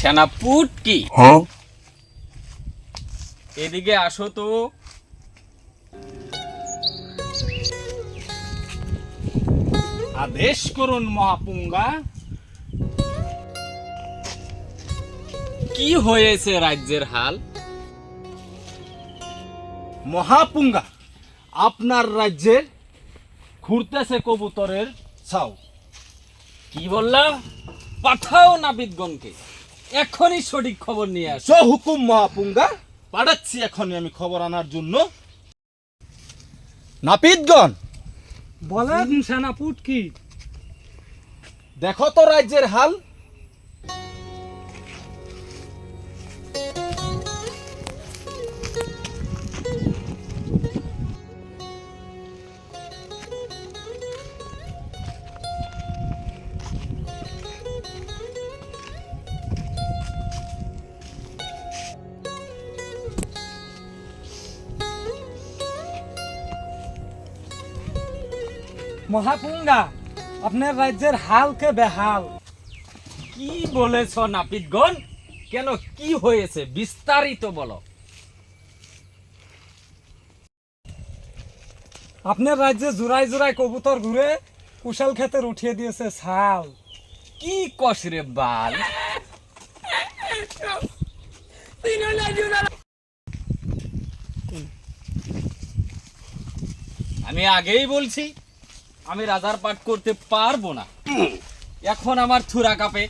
সেনাপুটকি এদিকে আসো তো। আদেশ করুন মহাপুঙ্গা। কি হয়েছে রাজ্যের হাল? মহাপুঙ্গা, আপনার রাজ্যে ঘুরতেছে কবুতরের ছাউ। কি বললা? পাঠাও নাপিতগণকে, এখনই সঠিক খবর নিয়ে আসো। হুকুম মহাপুঙ্গা, পাঠাচ্ছি এখনই আমি খবর আনার জন্য। নাপিতগণ, বলেন সেনাপুটকি। দেখো তো রাজ্যের হাল। মহাপুঙ্গা, আপনার রাজ্যের হালকে বেহাল। কি বলেছ নাপিতগণ? কেন, কি হয়েছে বিস্তারিত বলো। আপনার রাজ্যে জোড়ায় জোড়ায় কবুতর ঘুরে কুশাল ক্ষেতের উঠিয়ে দিয়েছে ছাল। কি কস রে বাল? আমি আগেই বলছি আমি রাজার পাঠ করতে পারবো না। এখন আমার থুরা কাঁপে।